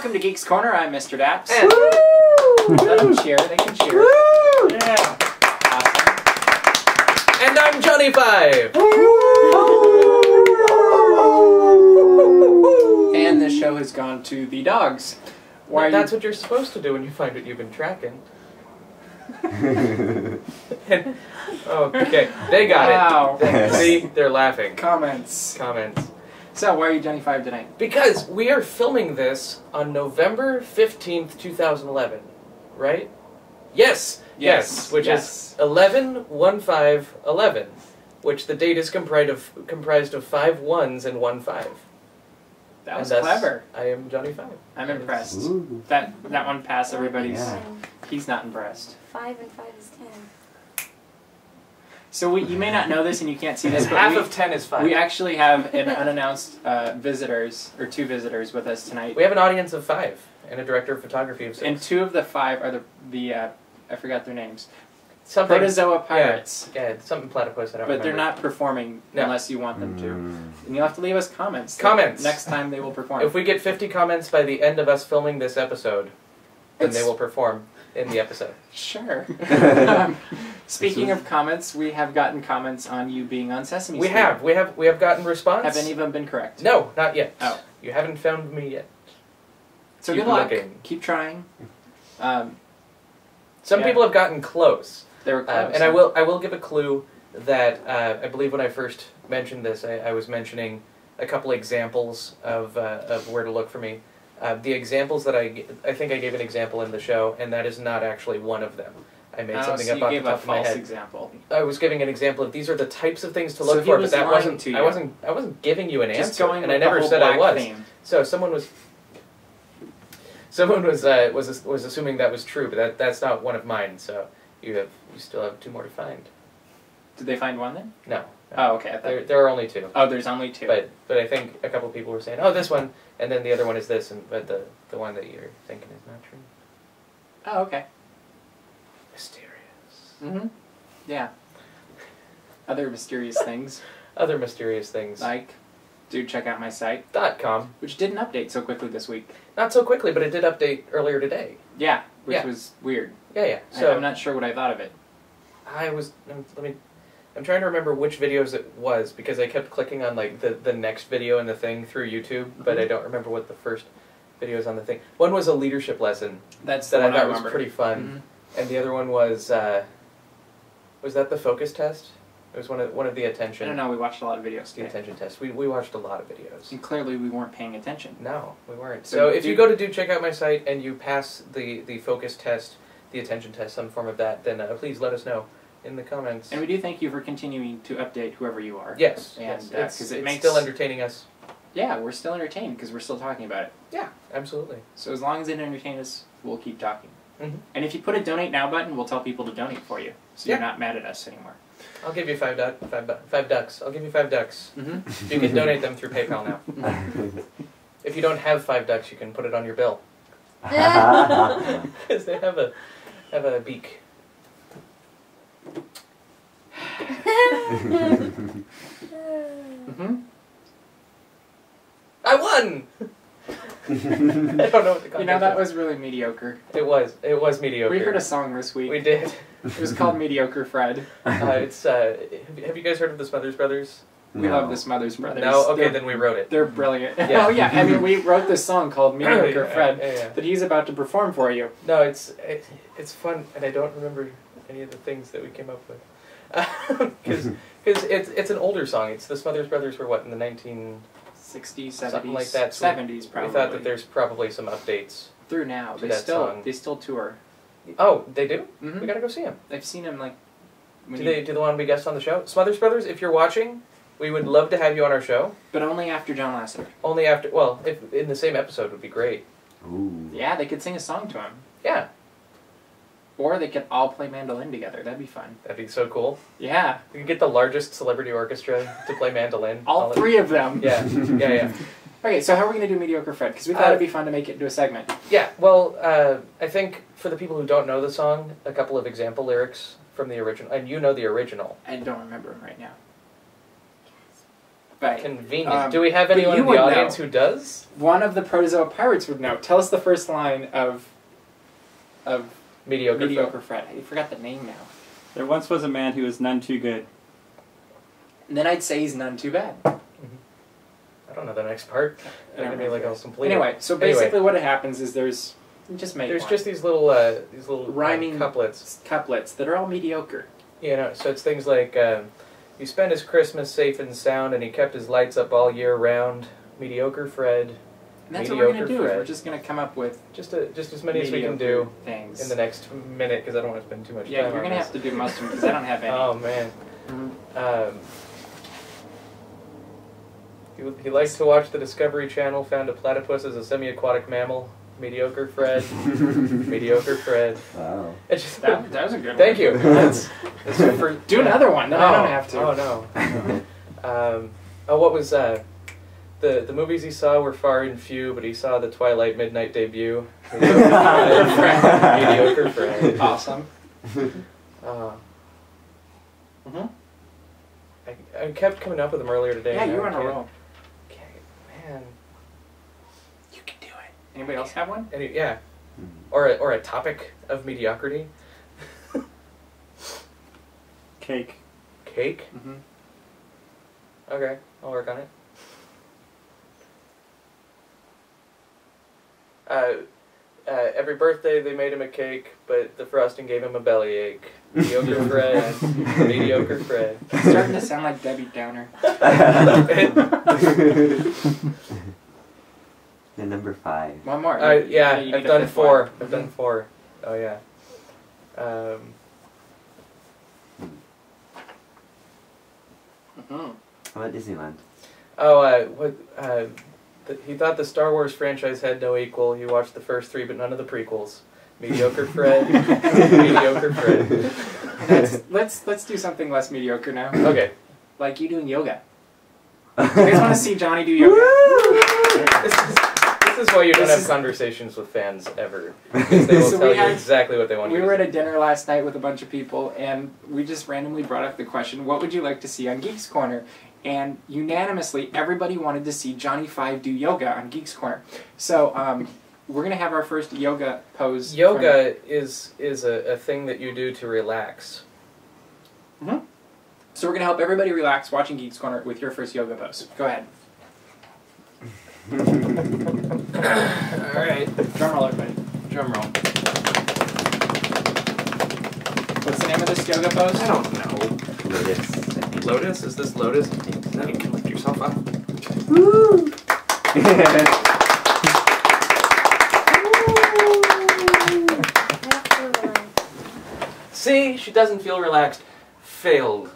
Welcome to Geeks Corner. I'm Mr. DAPs. And Let them cheer. They can cheer. Woo! Yeah. Awesome. And I'm Johnny 5. And this show has gone to the dogs. Why? Well, that's what you're supposed to do when you find what you've been tracking. Oh, okay, they got it. See, they're laughing. Comments. So, why are you Johnny 5 tonight? Because we are filming this on November 15th, 2011, right? Yes. Which is 11/15/11, which the date is comprised of 5 1s and 1 5. That was clever. I am Johnny 5. I'm impressed. That one passed everybody's. Yeah. He's not impressed. 5 and 5 is 10. So you may not know this and you can't see this, but half of 10 is 5. We actually have an unannounced two visitors with us tonight. We have an audience of 5 and a director of photography of 6. And 2 of the 5 are the I forgot their names. Something, Protozoa pirates. Yeah, something platypus. I don't remember. But they're not performing unless you want them to. And you'll have to leave us comments. Next time they will perform. If we get 50 comments by the end of us filming this episode, then they will perform in the episode. Sure. Speaking of comments, we have gotten comments on you being on Sesame Street. We have gotten response. Have any of them been correct? No, not yet. Oh. You haven't found me yet. So good luck. Keep trying. Some people have gotten close. They were close. And I will give a clue that I believe when I first mentioned this, I was mentioning a couple examples of where to look for me. The examples that I think I gave an example in the show, and that is not actually one of them. I made something up off the top of my head. Example. I was giving an example of these are the types of things to look for, but that wasn't. I wasn't giving you an answer, and I never said I was. Theme. So someone was assuming that was true, but that's not one of mine. So you still have 2 more to find. Did they find one then? No. Oh, okay. There are only 2. Oh, there's only 2. But I think a couple of people were saying, oh, this one, and then the other one is this, but the one that you're thinking is not true. Oh, okay. Mysterious. Mm-hmm. Yeah. Other mysterious things. Other mysterious things. Like, do check out my site. .com. Which didn't update so quickly this week. Not so quickly, but it did update earlier today. Yeah, which was weird. Yeah. So I'm not sure what I thought of it. I'm trying to remember which videos it was, because I kept clicking on like the next video in the thing through YouTube, but I don't remember what the first video was on the thing. One was a leadership lesson that I thought was pretty fun, and the other one was that the focus test? It was one of the attention. I don't know. We watched a lot of videos. The attention test. We watched a lot of videos. And clearly we weren't paying attention. No, we weren't. So if you go to check out my site and you pass the focus test, the attention test, some form of that, then please let us know in the comments. And we do thank you for continuing to update whoever you are. Yes. And it's still entertaining us. Yeah, we're still entertained because we're still talking about it. Yeah, absolutely. So as long as it entertains us, we'll keep talking. Mm-hmm. And if you put a donate now button, we'll tell people to donate for you. So you're not mad at us anymore. I'll give you $5 ducks. I'll give you $5 ducks. Mm-hmm. You can donate them through PayPal now. If you don't have $5, you can put it on your bill. Because they have a beak. I won! I don't know what the contest was. That was really mediocre. It was mediocre. We heard a song this week. We did. It was called Mediocre Fred. Have you guys heard of the Smothers Brothers? We love the Smothers Brothers. No? Okay, then we wrote it. They're brilliant. Yeah. Oh yeah, I mean we wrote this song called Mediocre Fred that he's about to perform for you. No, it's fun, and I don't remember any of the things that we came up with. Because it's an older song. It's the Smothers Brothers were what, in the 1960s, 70s, something like that. So 70s probably. We thought that there's probably some updates through now. They still tour. Oh, they do? Mm-hmm. We gotta go see them. I've seen them like. Do they do the one we guessed on the show? Smothers Brothers, if you're watching, we would love to have you on our show. But only after John Lasseter. Only after, well, if in the same episode would be great. Ooh. Yeah, they could sing a song to him. Yeah. Or they could all play mandolin together. That'd be fun. That'd be so cool. Yeah. We could get the largest celebrity orchestra to play mandolin. all 3 of them. Yeah. Okay, so how are we going to do Mediocre Fred? Because we thought it'd be fun to make it into a segment. Yeah, well, I think for the people who don't know the song, a couple of example lyrics from the original. And you know the original. I don't remember them right now. Right. Convenient. Do we have anyone in the audience who does? One of the Protozoa pirates would know. Tell us the first line of Mediocre Fred. I forgot the name now. There once was a man who was none too good. And then I'd say he's none too bad. I don't know the next part. Anyway, so basically what happens is there's just these little rhyming couplets that are all mediocre. You know, so it's things like he spent his Christmas safe and sound, and he kept his lights up all year round. Mediocre Fred. And that's what we're gonna do. We're just gonna come up with just as many as we can do things in the next minute, because I don't want to spend too much time. Yeah, you're gonna have to do most of them because I don't have any. Oh man. He likes to watch the Discovery Channel. Found a platypus as a semi-aquatic mammal. Mediocre Fred. Mediocre Fred. Wow. That was a good one. Thank you. Do another one. Then I don't have to. Oh no. What was the movies he saw were far and few, but he saw the Twilight midnight debut. Mediocre Fred. Awesome. I kept coming up with them earlier today. Yeah, you were on a roll. Okay, man. You can do it. Anybody else have one? Yeah. Or a topic of mediocrity. Cake. Cake? Mm-hmm. Okay, I'll work on it. Every birthday they made him a cake, but the frosting gave him a bellyache. Mediocre Fred. Mediocre Fred. It's starting to sound like Debbie Downer. And number 5. One more. Yeah, I've done 4. I've done 4. Oh yeah. How about Disneyland? He thought the Star Wars franchise had no equal. He watched the first 3, but none of the prequels. Mediocre Fred. Mediocre Fred. Let's do something less mediocre now. Okay. Like you doing yoga. You guys want to see Johnny do yoga? This is why you don't have conversations with fans ever. Because they will tell you exactly what they want to do. We were at a dinner last night with a bunch of people, and we just randomly brought up the question, what would you like to see on Geeks Corner? And unanimously, everybody wanted to see Johnny 5 do yoga on Geeks Corner. So we're going to have our first yoga pose. Yoga is a thing that you do to relax. Mm-hmm. So we're going to help everybody relax watching Geeks Corner with your first yoga pose. Go ahead. Alright. Drum roll, everybody. Drum roll. What's the name of this yoga pose? I don't know. Lotus. Lotus? Is this Lotus? No. You can lift yourself up. Woo! See? She doesn't feel relaxed. Failed.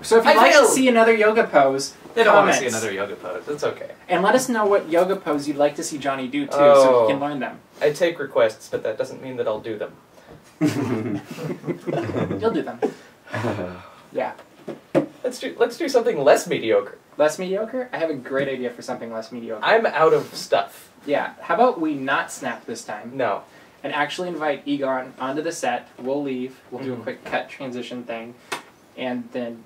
So if you'd like to see another yoga pose, they don't want to see another yoga pose. It's okay. And let us know what yoga pose you'd like to see Johnny do, too, so he can learn them. I take requests, but that doesn't mean that I'll do them. You'll do them. Yeah. Let's do something less mediocre. Less mediocre? I have a great idea for something less mediocre. I'm out of stuff. Yeah. How about we not snap this time? No. And actually invite Egon onto the set. We'll leave. We'll do a quick cut transition thing. And then...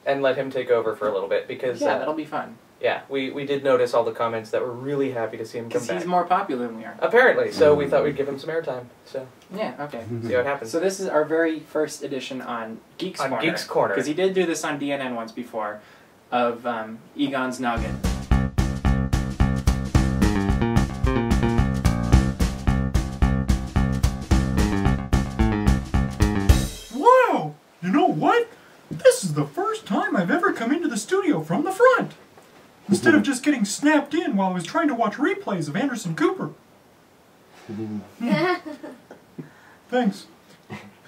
And let him take over for a little bit, because... Yeah, that'll be fun. Yeah, we did notice all the comments that were really happy to see him come back. Because he's more popular than we are. Apparently, so we thought we'd give him some airtime. So yeah, okay. See what happens. So this is our very first edition on Geeks Corner. On Geeks Corner. Because he did do this on DNN once before, of Egon's Noggin. Wow! You know what? This is the first time I've ever come into the studio from the front, instead of just getting snapped in while I was trying to watch replays of Anderson Cooper. Thanks.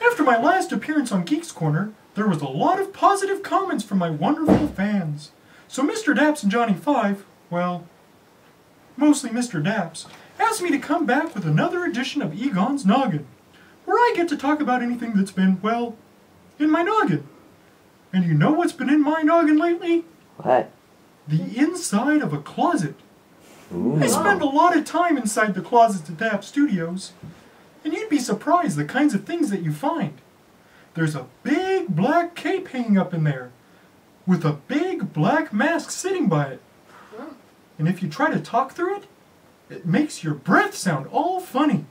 After my last appearance on Geeks Corner, there was a lot of positive comments from my wonderful fans. So Mr. DAPs and Johnny 5, well, mostly Mr. DAPs, asked me to come back with another edition of Egon's Noggin, where I get to talk about anything that's been, well, in my noggin. And you know what's been in my noggin lately? What? The inside of a closet. Ooh. I spend a lot of time inside the closets at DAP Studios, and you'd be surprised the kinds of things that you find. There's a big black cape hanging up in there, with a big black mask sitting by it. And if you try to talk through it, it makes your breath sound all funny.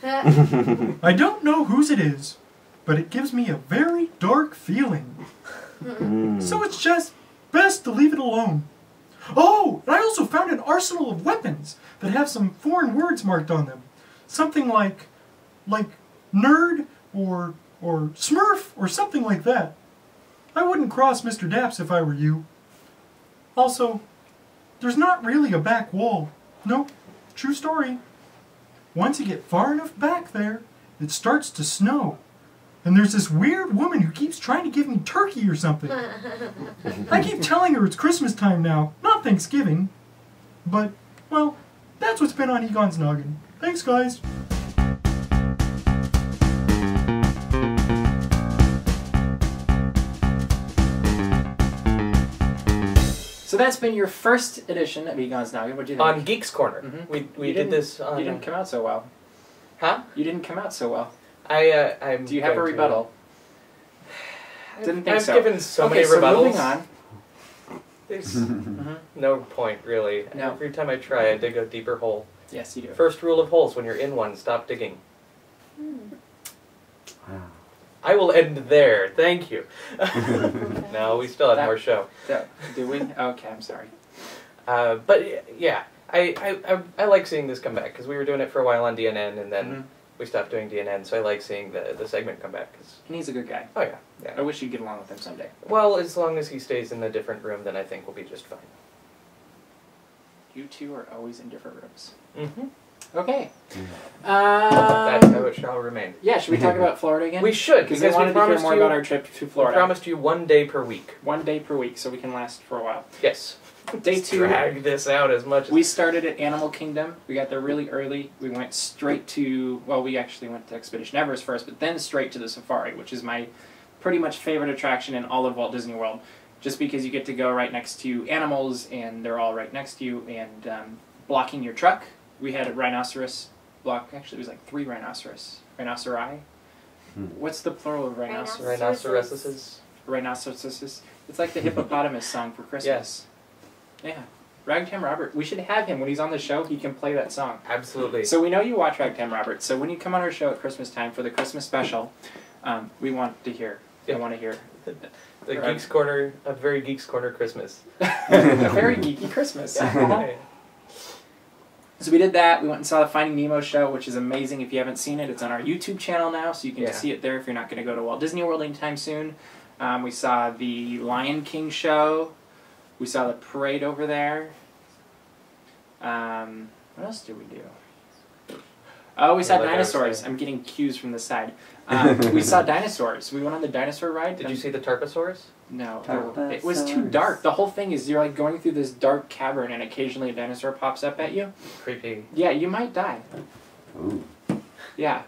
I don't know whose it is, but it gives me a very dark feeling. So it's just best to leave it alone. Oh, and I also found an arsenal of weapons that have some foreign words marked on them. Something like nerd or smurf or something like that. I wouldn't cross Mr. Daps if I were you. Also, there's not really a back wall. Nope, true story. Once you get far enough back there, it starts to snow. And there's this weird woman who keeps trying to give me turkey or something. I keep telling her it's Christmas time now, not Thanksgiving. But, well, that's what's been on Egon's Noggin. Thanks, guys. So that's been your first edition of Egon's Noggin. What do you think? On Geeks Corner. We did this on... You didn't come out so well. Huh? You didn't come out so well. I'm Do you have a rebuttal? Didn't think so. I've given so many rebuttals. So moving on. There's no point, really. No. Every time I try, I dig a deeper hole. Yes, you do. First rule of holes, when you're in one, stop digging. Wow. I will end there. Thank you. No, we still have more show. Do we? Okay, I'm sorry. But yeah, I like seeing this come back, because we were doing it for a while on DNN, and then we stopped doing DNN, so I like seeing the segment come back. And he's a good guy. Oh, yeah. I wish you'd get along with him someday. Well, as long as he stays in a different room, then I think we'll be just fine. You two are always in different rooms. Mm-hmm. Okay. That's how it shall remain. Yeah, should we talk about Florida again? We should, because I wanted to hear more about our trip to Florida. We promised you 1 day per week. 1 day per week, so we can last for a while. Yes. Day 2. Drag this out as much as... We started at Animal Kingdom. We got there really early. We went straight to... Well, we actually went to Expedition Everest first, but then straight to the safari, which is my pretty much favorite attraction in all of Walt Disney World. Just because you get to go right next to animals, and they're all right next to you, and blocking your truck. We had a rhinoceros block. Actually, it was like 3 rhinoceros. Rhinoceri? What's the plural of rhinoceros? Rhinoceroses. Rhinoceroses. It's like the hippopotamus song for Christmas. Yes. Yeah. Ragtime Robert. We should have him when he's on the show. He can play that song. Absolutely. So we know you watch Ragtime Robert. So when you come on our show at Christmas time for the Christmas special, we want to hear. I want to hear. The Geeks Corner, a very Geeks Corner Christmas. A very geeky Christmas. So we did that. We went and saw the Finding Nemo show, which is amazing. If you haven't seen it, it's on our YouTube channel now, so you can see it there if you're not going to go to Walt Disney World anytime soon. We saw the Lion King show. We saw the parade over there. What else did we do? Oh, we saw dinosaurs. I'm getting cues from the side. We saw dinosaurs. We went on the dinosaur ride. Did you see the Tarposaurus? No. It was too dark. The whole thing is you're like going through this dark cavern and occasionally a dinosaur pops up at you. Creepy. Yeah, you might die. Ooh. Yeah.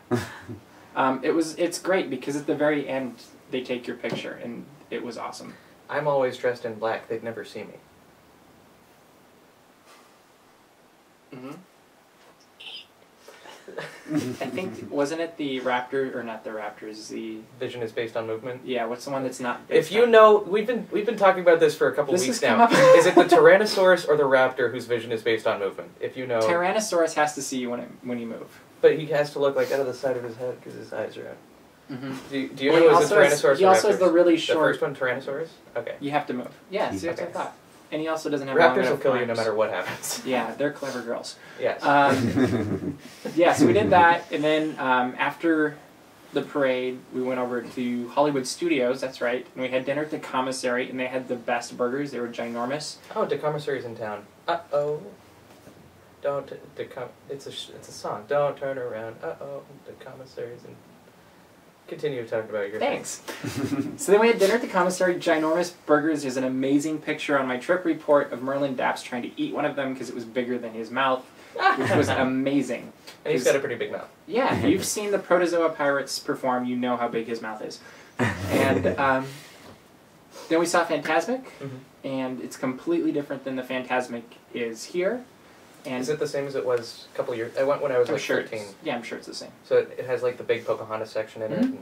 It's great because at the very end they take your picture and it was awesome. I'm always dressed in black. They'd never see me. I think, wasn't it the raptor, or not the raptors, the... Vision is based on movement? Yeah, what's the one that's not based If you know, we've been talking about this for a couple weeks now. Is it the Tyrannosaurus or the raptor whose vision is based on movement? If you know... Tyrannosaurus has to see you when you move. But he has to look like out of the side of his head because his eyes are out. Do you know it's a Tyrannosaurus or raptor? He also has the really short... The first one, Tyrannosaurus? Okay. You have to move. Yeah, see what I thought. And he also doesn't have Raptors will kill you no matter what happens. Yeah, they're clever girls. Yes. Yeah, so we did that, and then after the parade, we went over to Hollywood Studios, that's right, and we had dinner at the commissary, and they had the best burgers. They were ginormous. Oh, the commissary's in town. Uh-oh. Don't, it's a song. Don't turn around. Uh-oh, the commissary's in... Continue talking about your Thanks. So then we had dinner at the commissary. Ginormous burgers. There's an amazing picture on my trip report of Merlin Daps trying to eat one of them because it was bigger than his mouth, which was amazing. And he's got a pretty big mouth. Yeah, if you've seen the Protozoa Pirates perform, you know how big his mouth is. And then we saw Fantasmic, and it's completely different than the Fantasmic is here. And is it the same as it was a couple years? I went when I was like 13. Yeah, I'm sure it's the same. So it has like the big Pocahontas section in it. And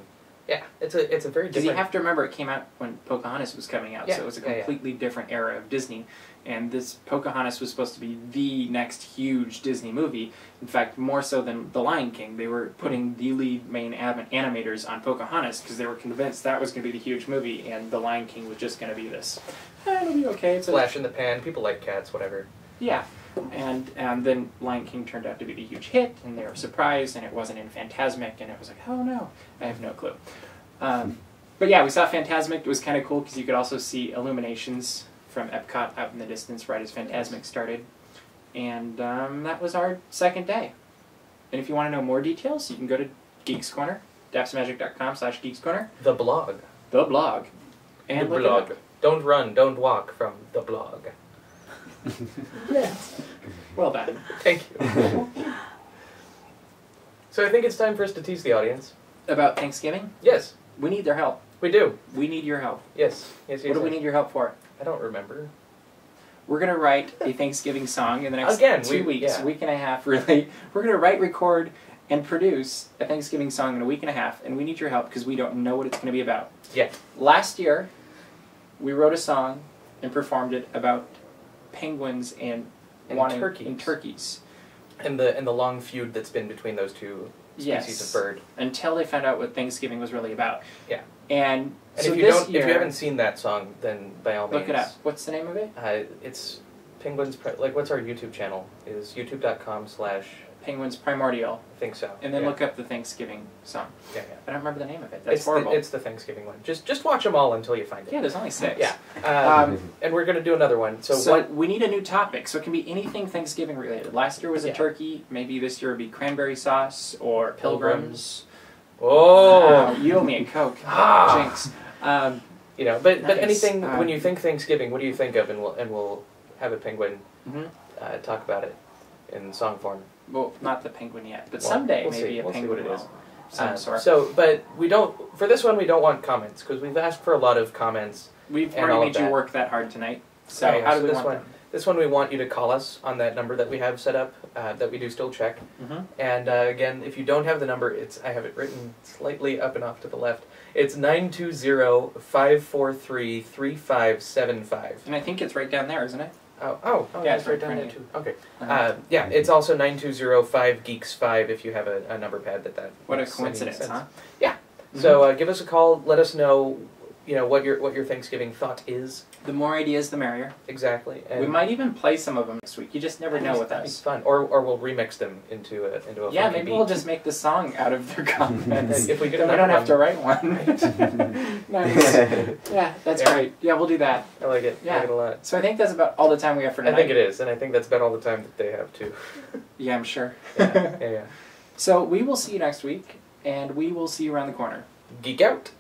Yeah, it's a very Because different. you have to remember, it came out when Pocahontas was coming out, Yeah, so it was a yeah, yeah. completely different era of Disney. And this Pocahontas was supposed to be the next huge Disney movie. In fact, more so than The Lion King. They were putting the lead main animators on Pocahontas because they were convinced that was going to be the huge movie, and The Lion King was just going to be this. It'll be okay. It's Flash in the pan. People like cats. Whatever. Yeah. And then Lion King turned out to be the huge hit, and they were surprised, and it wasn't in Fantasmic, and it was like, oh no, I have no clue. But yeah, we saw Fantasmic. It was kind of cool because you could also see illuminations from Epcot out in the distance right as Fantasmic started. And that was our second day. And if you want to know more details, you can go to Geeks Corner, dapsmagic.com/Geeks Corner. The blog. The blog. And the look blog. it up. Don't run, don't walk from the blog. Yeah. Well done. Thank you. So I think it's time for us to tease the audience. About Thanksgiving? Yes, We need their help. we do. We need your help. Yes, yes, yes. What do we yes. need your help for? I don't remember. We're going to write a Thanksgiving song in the next Again, 2 weeks, yeah. week and a half, really. We're going to write, record, and produce a Thanksgiving song in a week and a half, and we need your help because we don't know what it's going to be about. Yeah. Last year, we wrote a song and performed it about penguins and turkeys. And the long feud that's been between those two species of bird. Until they found out what Thanksgiving was really about. Yeah. And so if you this year, if you haven't seen that song, then by all means look it up. What's the name of it? It's Penguins. What's our YouTube channel? Is youtube.com/ Penguins Primordial. I think so. And then yeah. look up the Thanksgiving song. Yeah, yeah. I don't remember the name of it. That's horrible. It's the Thanksgiving one. Just watch them all until you find it. Yeah, there's only 6. Yeah. And we're gonna do another one. So we need a new topic. So it can be anything Thanksgiving related. Last year was a turkey. Maybe this year would be cranberry sauce or pilgrims. Oh, Wow, you owe me a Coke. Jinx. You know, but Nice. anything when you think Thanksgiving, what do you think of? And we'll have a penguin talk about it in song form. Well, not the penguin yet, but Well, someday we'll maybe see. a We'll see penguin what it is. will. Some sort. So, but we don't. For this one, we don't want comments because we've asked for a lot of comments. We've and all already of made you that. work that hard tonight. So Yeah, how do so we this want one? them? This one we want you to call us on that number that we have set up, that we do still check. And again, if you don't have the number, I have it written slightly up and off to the left. It's 920-543-3575. And I think it's right down there, isn't it? Oh, Yeah, it's right down there printed. too. Okay. Uh-huh. Yeah, it's also 920-5Geeks5 if you have a number pad that What a makes any coincidence, sense. huh? Yeah. So give us a call. Let us know, what your Thanksgiving thought is. The more ideas, the merrier. Exactly. And We might even play some of them next week. You just never know with that'd us. be fun. Or we'll remix them into a Yeah, funky maybe beat. we'll just make the song out of their comments. If we get then we another don't have to one. write one. Nice. Yeah, that's Yeah. great. Yeah, we'll do that. I like it. Yeah. I like it a lot. So I think that's about all the time we have for I tonight. think it is, and I think that's about all the time that they have too. Yeah, I'm sure. Yeah. So we will see you next week, and we will see you around the corner. Geek out.